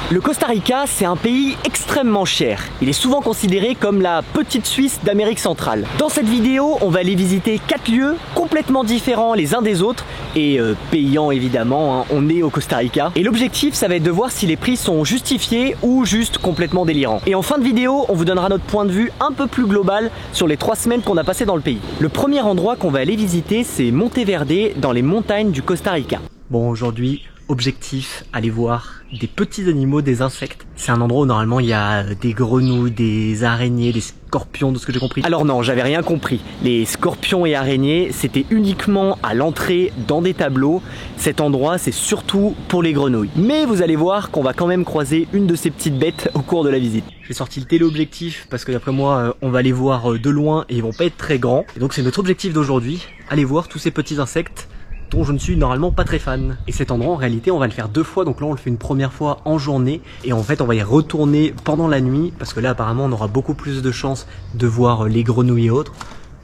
Le Costa Rica, c'est un pays extrêmement cher. Il est souvent considéré comme la petite Suisse d'Amérique centrale. Dans cette vidéo, on va aller visiter 4 lieux complètement différents les uns des autres et payants évidemment, hein. On est au Costa Rica. Et l'objectif, ça va être de voir si les prix sont justifiés ou juste complètement délirants. Et en fin de vidéo, on vous donnera notre point de vue un peu plus global sur les 3 semaines qu'on a passées dans le pays. Le premier endroit qu'on va aller visiter, c'est Monteverde, dans les montagnes du Costa Rica. Bon, aujourd'hui, objectif, aller voir des petits animaux, des insectes. C'est un endroit où normalement il y a des grenouilles, des araignées, des scorpions, de ce que j'ai compris. Alors non, j'avais rien compris. Les scorpions et araignées, c'était uniquement à l'entrée dans des tableaux. Cet endroit, c'est surtout pour les grenouilles. Mais vous allez voir qu'on va quand même croiser une de ces petites bêtes au cours de la visite. J'ai sorti le téléobjectif parce que d'après moi, on va les voir de loin et ils vont pas être très grands. Et donc c'est notre objectif d'aujourd'hui, aller voir tous ces petits insectes dont je ne suis normalement pas très fan. Et cet endroit en réalité on va le faire 2 fois, donc là on le fait une première fois en journée et en fait on va y retourner pendant la nuit parce que là apparemment on aura beaucoup plus de chances de voir les grenouilles et autres.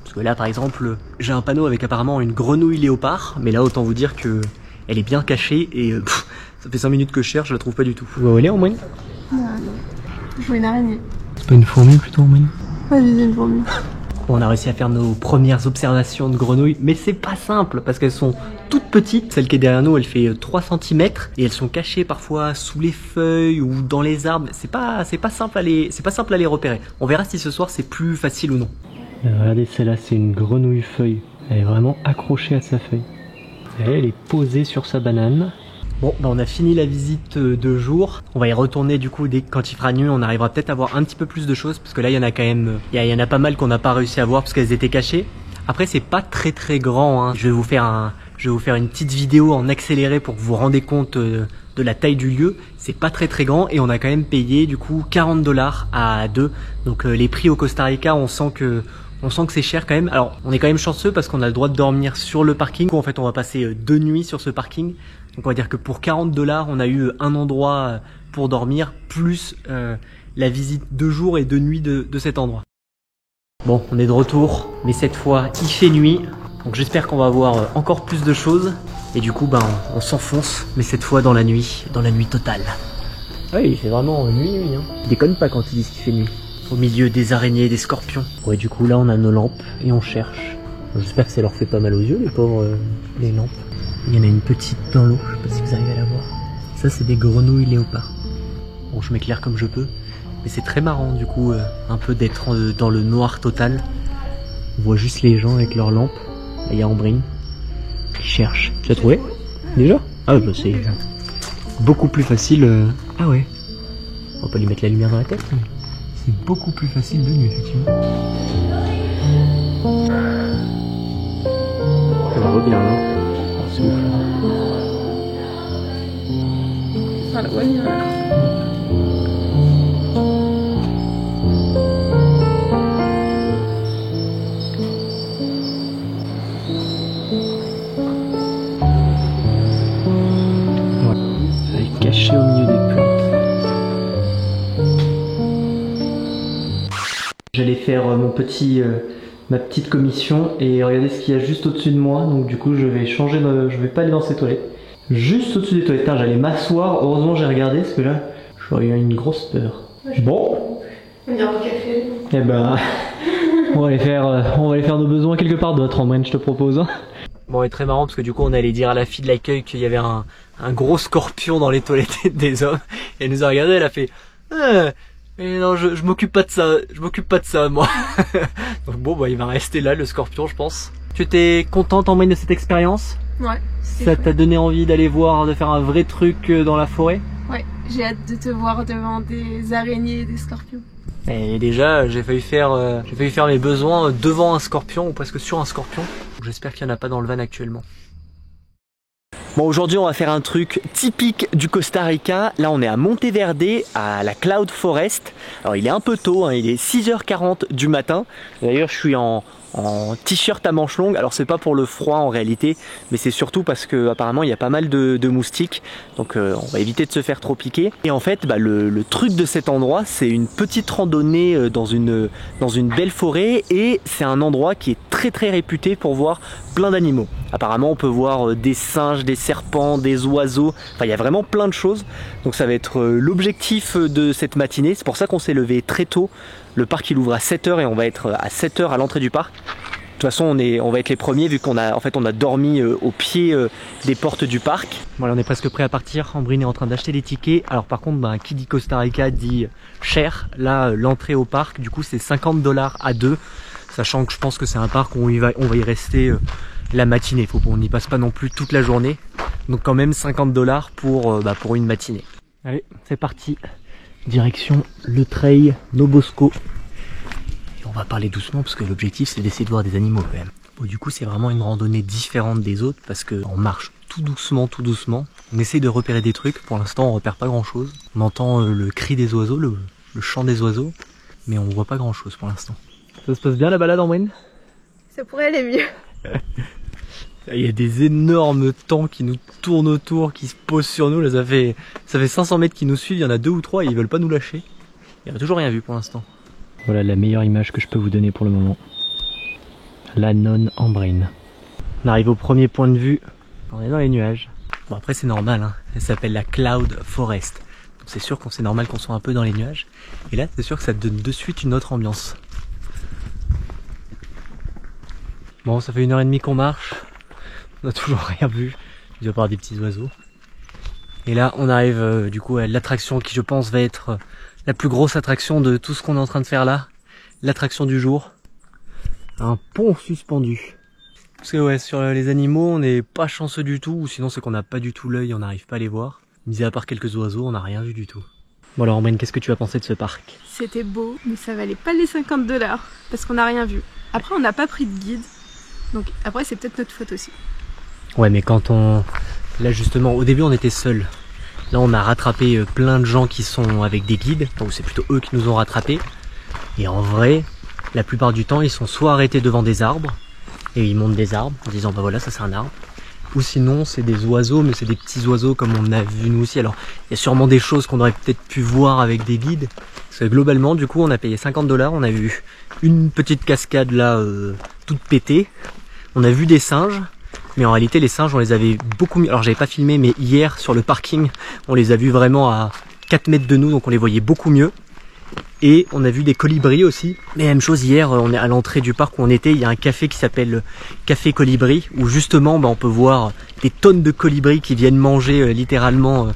Parce que là par exemple j'ai un panneau avec apparemment une grenouille léopard, mais là autant vous dire que elle est bien cachée et ça fait 5 minutes que je cherche, je la trouve pas du tout. Vous voyez en moyenne? Non, je vois une araignée. C'est pas une fourmi plutôt en moyenne? Ouais, j'ai une fourmi. On a réussi à faire nos premières observations de grenouilles, mais c'est pas simple parce qu'elles sont toutes petites. Celle qui est derrière nous, elle fait 3 cm et elles sont cachées parfois sous les feuilles ou dans les arbres. C'est pas simple à les repérer. On verra si ce soir c'est plus facile ou non. Regardez, celle-là, c'est une grenouille feuille. Elle est vraiment accrochée à sa feuille. Et elle est posée sur sa banane. Bon, bah on a fini la visite de jour. On va y retourner du coup quand il fera nuit. On arrivera peut-être à voir un petit peu plus de choses parce que là il y en a quand même, il y en a pas mal qu'on n'a pas réussi à voir parce qu'elles étaient cachées. Après c'est pas très grand, hein. Je vais vous faire une petite vidéo en accéléré pour que vous vous rendez compte de la taille du lieu. C'est pas très grand et on a quand même payé du coup 40 $ à 2. Donc les prix au Costa Rica, on sent que c'est cher quand même. Alors on est quand même chanceux parce qu'on a le droit de dormir sur le parking. En fait on va passer 2 nuits sur ce parking. Donc on va dire que pour 40 $, on a eu un endroit pour dormir, plus la visite 2 jours et 2 nuits de cet endroit. Bon, on est de retour, mais cette fois il fait nuit. Donc j'espère qu'on va voir encore plus de choses. Et du coup, on s'enfonce, mais cette fois dans la nuit totale. Oui, il fait vraiment nuit, hein. Ils déconnent pas quand ils disent qu'il fait nuit. Au milieu des araignées et des scorpions. Ouais, du coup là on a nos lampes et on cherche. J'espère que ça leur fait pas mal aux yeux, les pauvres les lampes. Il y en a une petite dans l'eau, je sais pas si vous arrivez à la voir. Ça c'est des grenouilles léopards. Bon, je m'éclaire comme je peux, mais c'est très marrant du coup, un peu d'être dans le noir total. On voit juste les gens avec leurs lampes. Là il y a Ambrine qui cherche. Tu as trouvé? Déjà? Ah bah c'est beaucoup plus facile. Ah ouais. On va pas lui mettre la lumière dans la tête, mais c'est beaucoup plus facile de nuit effectivement. Elle revient là. Ah, la voilière. Elle est cachée au milieu des plantes. J'allais faire ma petite commission et regardez ce qu'il y a juste au-dessus de moi. Donc du coup je vais pas aller dans ces toilettes. Juste au-dessus des toilettes, j'allais m'asseoir. Heureusement j'ai regardé parce que là j'aurais eu une grosse peur. Bon. On ira au café. Eh ben on va aller faire nos besoins quelque part d'autre, en vrai, je te propose. Bon, et très marrant parce que du coup on allait dire à la fille de l'accueil qu'il y avait un gros scorpion dans les toilettes des hommes. Et elle nous a regardé, elle a fait mais non, je m'occupe pas de ça, moi. Donc bon, bah il va rester là, le scorpion, je pense. Tu étais contente en moyenne de cette expérience? Ouais. Ça t'a donné envie d'aller voir, de faire un vrai truc dans la forêt? Ouais, j'ai hâte de te voir devant des araignées et des scorpions. Et déjà, j'ai failli faire mes besoins devant un scorpion, ou presque sur un scorpion. J'espère qu'il n'y en a pas dans le van actuellement. Bon, aujourd'hui on va faire un truc typique du Costa Rica. Là on est à Monteverde, à la Cloud Forest. Alors il est un peu tôt, hein, il est 6h40 du matin. D'ailleurs je suis en t-shirt à manches longues. Alors c'est pas pour le froid en réalité, mais c'est surtout parce que apparemment il y a pas mal de moustiques. Donc on va éviter de se faire trop piquer. Et en fait le truc de cet endroit, c'est une petite randonnée dans une belle forêt. Et c'est un endroit qui est très réputé pour voir plein d'animaux. Apparemment on peut voir des singes, des serpents, des oiseaux, enfin il y a vraiment plein de choses. Donc ça va être l'objectif de cette matinée, c'est pour ça qu'on s'est levé très tôt. Le parc il ouvre à 7 h et on va être à 7 h à l'entrée du parc. De toute façon on va être les premiers vu qu'on a, on a dormi au pied des portes du parc. Voilà, on est presque prêt à partir. Ambrine est en train d'acheter des tickets. Alors par contre qui dit Costa Rica dit cher. Là l'entrée au parc du coup c'est 50 $ à deux. Sachant que je pense que c'est un parc où on va y rester la matinée. Faut qu'on n'y passe pas non plus toute la journée. Donc quand même 50 $ pour une matinée. Allez, c'est parti. Direction le trail Nobosco. Et on va parler doucement parce que l'objectif c'est d'essayer de voir des animaux quand même. Bon, du coup c'est vraiment une randonnée différente des autres parce qu'on marche tout doucement, tout doucement. On essaye de repérer des trucs. Pour l'instant on repère pas grand chose. On entend le cri des oiseaux, le chant des oiseaux. Mais on voit pas grand chose pour l'instant. Ça se passe bien la balade en Ambrine? Ça pourrait aller mieux. Il y a des énormes temps qui nous tournent autour, qui se posent sur nous. Là, ça fait 500 mètres qui nous suivent, il y en a 2 ou 3 et ils veulent pas nous lâcher. Il n'y a toujours rien vu pour l'instant. Voilà la meilleure image que je peux vous donner pour le moment. La nonne Ambrine. On arrive au premier point de vue, on est dans les nuages. Bon après c'est normal, hein. Elle s'appelle la Cloud Forest. Donc c'est sûr qu'on c'est normal qu'on soit un peu dans les nuages. Et là c'est sûr que ça donne de suite une autre ambiance. Bon, ça fait 1h30 qu'on marche, on n'a toujours rien vu, il doit y avoir des petits oiseaux. Et là, on arrive du coup à l'attraction qui, je pense, va être la plus grosse attraction de tout ce qu'on est en train de faire là. L'attraction du jour. Un pont suspendu. Parce que ouais, sur les animaux, on n'est pas chanceux du tout, ou sinon c'est qu'on n'a pas du tout l'œil, on n'arrive pas à les voir. Mis à part quelques oiseaux, on n'a rien vu du tout. Bon alors, Ambrine, qu'est-ce que tu as pensé de ce parc? C'était beau, mais ça valait pas les 50 $, parce qu'on n'a rien vu. Après, on n'a pas pris de guide. Donc après c'est peut-être notre faute aussi. Ouais mais quand on... Là justement au début on était seuls. Là on a rattrapé plein de gens qui sont avec des guides. Donc c'est plutôt eux qui nous ont rattrapés. Et en vrai, la plupart du temps ils sont soit arrêtés devant des arbres. Et ils montent des arbres en disant bah voilà ça c'est un arbre. Ou sinon c'est des oiseaux, mais c'est des petits oiseaux comme on a vu nous aussi. Alors il y a sûrement des choses qu'on aurait peut-être pu voir avec des guides. Parce que globalement du coup on a payé 50 $. On a vu une petite cascade là toute pétée. On a vu des singes, mais en réalité les singes on les avait beaucoup mieux. Alors j'avais pas filmé, mais hier sur le parking on les a vus vraiment à 4 mètres de nous, donc on les voyait beaucoup mieux. Et on a vu des colibris aussi. Mais même chose hier, on est à l'entrée du parc où on était, il y a un café qui s'appelle Café Colibri, où justement on peut voir des tonnes de colibris qui viennent manger littéralement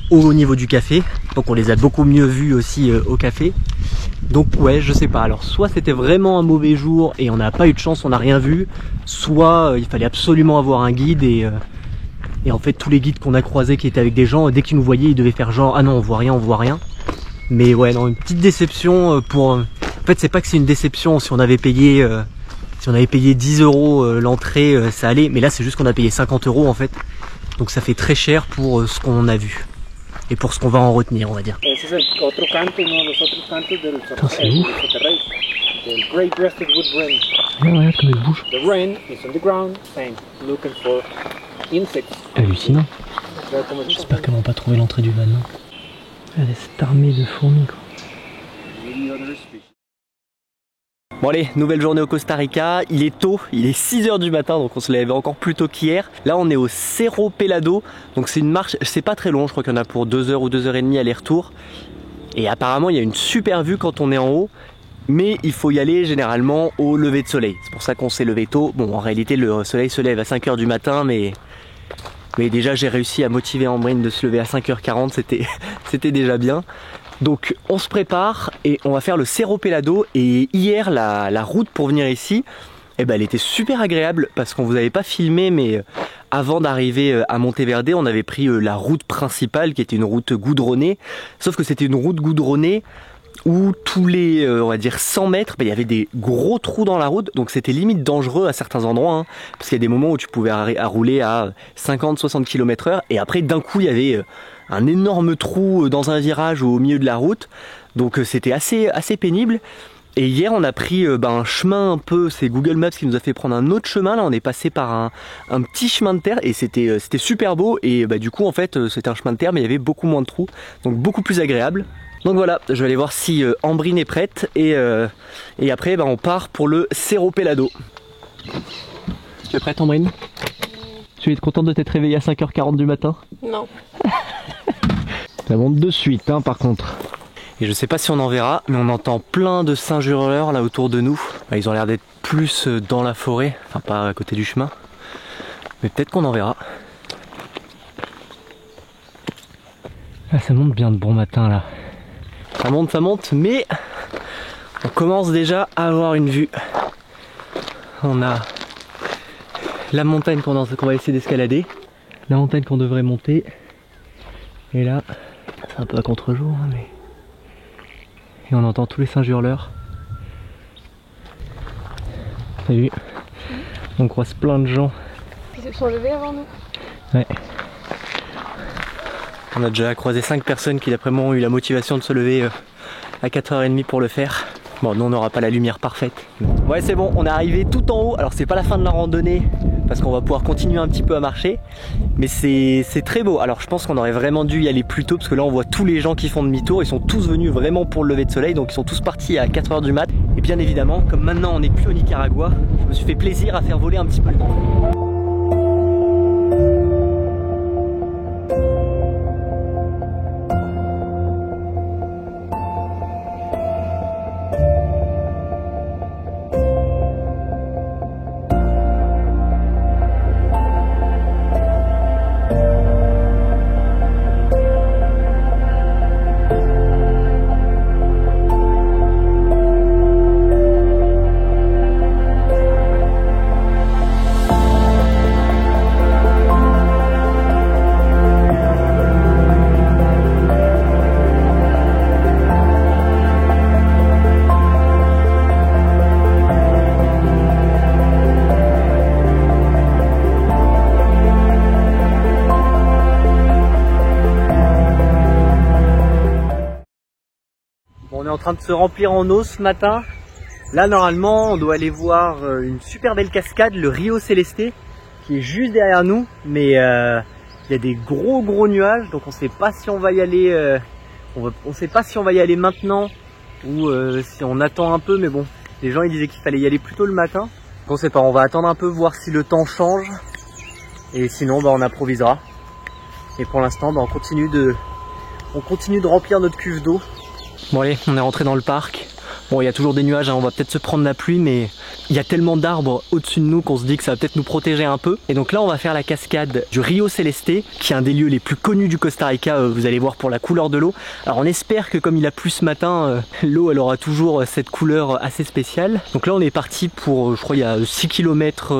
au niveau du café. Donc on les a beaucoup mieux vus aussi au café. Donc ouais, je sais pas, alors soit c'était vraiment un mauvais jour et on n'a pas eu de chance, on n'a rien vu, soit il fallait absolument avoir un guide et en fait tous les guides qu'on a croisés qui étaient avec des gens, dès qu'ils nous voyaient ils devaient faire genre ah non on voit rien. Mais ouais non, une petite déception pour... En fait c'est pas que c'est une déception, si on avait payé 10 € l'entrée ça allait, mais là c'est juste qu'on a payé 50 € en fait, donc ça fait très cher pour ce qu'on a vu. Et pour ce qu'on va en retenir, on va dire. Ese es el otro canto, uno de los otros cantos del Soterrey, del Great-breasted wood wren. Regarde comme elle bouge. The wren is on the ground, same, looking for insects. Hallucinant. J'espère qu'elles vont pas trouver l'entrée du van. Elle est armée de fourmis quoi. Bon allez, nouvelle journée au Costa Rica, il est tôt, il est 6 h du matin, donc on se lève encore plus tôt qu'hier. Là on est au Cerro Pelado, donc c'est une marche, c'est pas très long, je crois qu'il y en a pour 2 h ou 2 h 30 aller-retour. Et apparemment il y a une super vue quand on est en haut, mais il faut y aller généralement au lever de soleil. C'est pour ça qu'on s'est levé tôt. Bon en réalité le soleil se lève à 5 h du matin, mais déjà j'ai réussi à motiver Ambrine de se lever à 5 h 40, c'était déjà bien. Donc on se prépare et on va faire le Cerro Pelado. Et hier la route pour venir ici, eh ben, elle était super agréable parce qu'on vous avait pas filmé, mais avant d'arriver à Monteverde on avait pris la route principale qui était une route goudronnée. Sauf que c'était une route goudronnée où tous les on va dire 100 mètres, ben, il y avait des gros trous dans la route, donc c'était limite dangereux à certains endroits, hein, parce qu'il y a des moments où tu pouvais rouler à 50-60 km/h et après d'un coup il y avait un énorme trou dans un virage au milieu de la route, donc c'était assez pénible. Et hier on a pris un chemin un peu, c'est Google Maps qui nous a fait prendre un autre chemin. Là on est passé par un petit chemin de terre et c'était super beau. Et du coup en fait c'était un chemin de terre mais il y avait beaucoup moins de trous, donc beaucoup plus agréable. Donc voilà, je vais aller voir si Ambrine est prête et après on part pour le Cerro Pelado. Tu es prête, Ambrine? Tu es contente de t'être réveillée à 5h40 du matin? Non. Ça monte de suite, hein, par contre. Et je sais pas si on en verra, mais on entend plein de singes hurleurs là autour de nous. Ils ont l'air d'être plus dans la forêt, enfin pas à côté du chemin. Mais peut-être qu'on en verra. Ah, ça monte bien de bon matin là. Ça monte, mais on commence déjà à avoir une vue. On a la montagne qu'on va essayer d'escalader, la montagne qu'on devrait monter. Et là, c'est un peu à contre-jour, hein, mais... Et on entend tous les singes hurleurs. T'as vu? On croise plein de gens. Ils se sont levés avant nous. Ouais. On a déjà croisé 5 personnes qui d'après moi ont eu la motivation de se lever à 4h30 pour le faire. Bon, nous on n'aura pas la lumière parfaite. Ouais, c'est bon, on est arrivé tout en haut. Alors c'est pas la fin de la randonnée parce qu'on va pouvoir continuer un petit peu à marcher. Mais c'est très beau. Alors je pense qu'on aurait vraiment dû y aller plus tôt parce que là on voit tous les gens qui font demi-tour. Ils sont tous venus vraiment pour le lever de soleil. Donc ils sont tous partis à 4h du mat. Et bien évidemment, comme maintenant on n'est plus au Nicaragua, je me suis fait plaisir à faire voler un petit peu le temps. On est en train de se remplir en eau ce matin. Là normalement on doit aller voir une super belle cascade, le Rio Celeste, qui est juste derrière nous. Mais il y a des gros nuages, donc on sait pas si on va y aller. On sait pas si on va y aller maintenant ou si on attend un peu. Mais bon, les gens ils disaient qu'il fallait y aller plutôt le matin. Donc on sait pas, on va attendre un peu voir si le temps change. Et sinon on improvisera. Et pour l'instant on continue de remplir notre cuve d'eau. Bon allez, on est rentré dans le parc. Bon, il y a toujours des nuages, hein, on va peut-être se prendre la pluie, mais il y a tellement d'arbres au-dessus de nous qu'on se dit que ça va peut-être nous protéger un peu. Et donc là, on va faire la cascade du Rio Celeste, qui est un des lieux les plus connus du Costa Rica, vous allez voir pour la couleur de l'eau. Alors on espère que comme il a plu ce matin, l'eau elle aura toujours cette couleur assez spéciale. Donc là, on est parti pour, je crois, il y a 6 km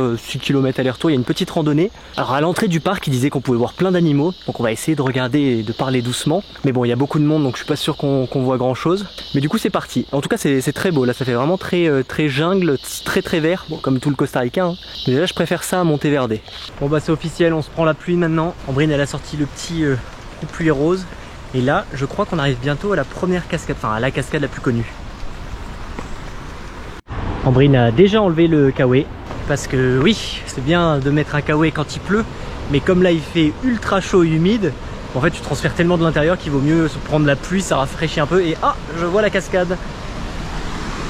aller-retour, il y a une petite randonnée. Alors à l'entrée du parc, il disait qu'on pouvait voir plein d'animaux, donc on va essayer de regarder et de parler doucement. Mais bon, il y a beaucoup de monde, donc je suis pas sûr qu'on voit grand-chose. Mais du coup, c'est parti. En tout cas, c'est très beau, là ça fait vraiment très jungle, très vert, bon, comme tout le Costa Rica, hein. Mais déjà je préfère ça à Monteverde. Bon bah c'est officiel, on se prend la pluie maintenant. Ambrine elle a sorti le petit pluie rose. Et là je crois qu'on arrive bientôt à la première cascade, enfin à la cascade la plus connue. Ambrine a déjà enlevé le kawaii, parce que oui, c'est bien de mettre un kawaii quand il pleut, mais comme là il fait ultra chaud et humide, en fait tu transfères tellement de l'intérieur qu'il vaut mieux se prendre la pluie, ça rafraîchit un peu. Et ah, je vois la cascade.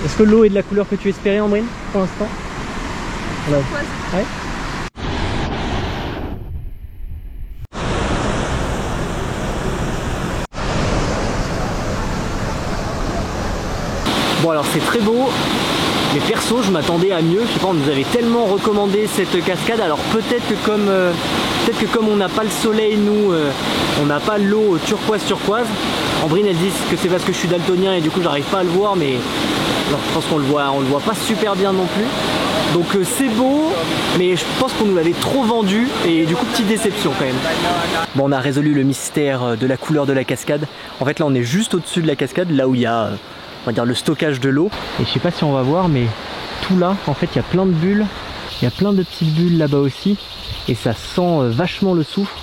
Est-ce que l'eau est de la couleur que tu espérais, Ambrine, pour l'instant? Ouais. Bon alors c'est très beau, mais perso je m'attendais à mieux. Je sais pas, on nous avait tellement recommandé cette cascade. Alors peut-être que comme on n'a pas le soleil, nous, on n'a pas l'eau turquoise. Ambrine elle dit que c'est parce que je suis daltonien et du coup j'arrive pas à le voir, mais alors, je pense qu'on le voit pas super bien non plus. Donc c'est beau, mais je pense qu'on nous l'avait trop vendu et du coup petite déception quand même. Bon, on a résolu le mystère de la couleur de la cascade. En fait là on est juste au-dessus de la cascade, là où il y a on va dire le stockage de l'eau. Et je sais pas si on va voir, mais tout là en fait il y a plein de bulles, il y a plein de petites bulles là-bas aussi, et ça sent vachement le soufre.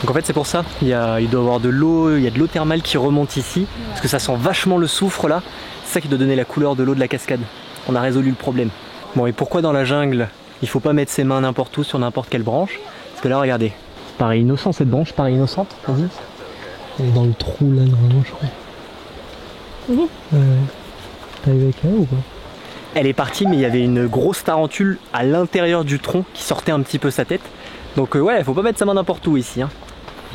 Donc en fait c'est pour ça, il doit y avoir de l'eau, il y a de l'eau thermale qui remonte ici, parce que ça sent vachement le soufre là. C'est ça qui doit donner la couleur de l'eau de la cascade. On a résolu le problème. Bon, et pourquoi dans la jungle il faut pas mettre ses mains n'importe où sur n'importe quelle branche? Parce que là regardez, paraît innocent cette branche, paraît innocente. Vas-y. Elle est dans le trou là normalement je crois. T'arrives avec elle ou pas? Elle est partie, mais il y avait une grosse tarentule à l'intérieur du tronc qui sortait un petit peu sa tête. Donc ouais, faut pas mettre sa main n'importe où ici, hein.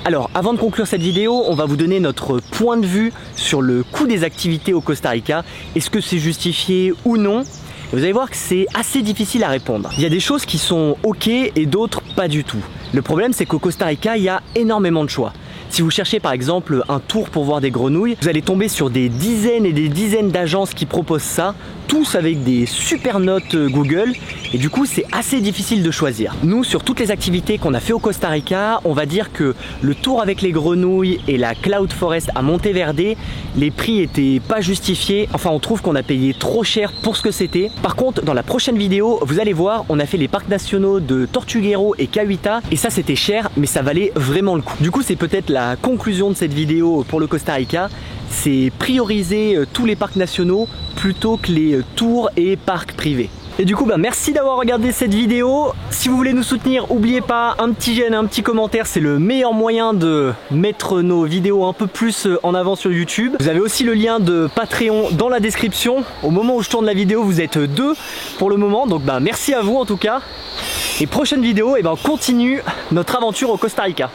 Alors, avant de conclure cette vidéo, on va vous donner notre point de vue sur le coût des activités au Costa Rica. Est-ce que c'est justifié ou non? Et vous allez voir que c'est assez difficile à répondre. Il y a des choses qui sont ok et d'autres pas du tout. Le problème, c'est qu'au Costa Rica, il y a énormément de choix. Si vous cherchez par exemple un tour pour voir des grenouilles, vous allez tomber sur des dizaines et des dizaines d'agences qui proposent ça, tous avec des super notes Google, et du coup c'est assez difficile de choisir. Nous, sur toutes les activités qu'on a fait au Costa Rica, on va dire que le tour avec les grenouilles et la Cloud Forest à Monteverde, les prix étaient pas justifiés, enfin on trouve qu'on a payé trop cher pour ce que c'était. Par contre, dans la prochaine vidéo, vous allez voir, on a fait les parcs nationaux de Tortuguero et Cahuita, et ça c'était cher, mais ça valait vraiment le coup. Du coup, c'est peut-être la conclusion de cette vidéo pour le Costa Rica, c'est prioriser tous les parcs nationaux plutôt que les tours et parcs privés. Et du coup, merci d'avoir regardé cette vidéo. Si vous voulez nous soutenir, n'oubliez pas un petit j'aime, un petit commentaire, c'est le meilleur moyen de mettre nos vidéos un peu plus en avant sur YouTube. Vous avez aussi le lien de Patreon dans la description. Au moment où je tourne la vidéo, vous êtes 2 pour le moment, donc merci à vous en tout cas. Et prochaine vidéo, on continue notre aventure au Costa Rica.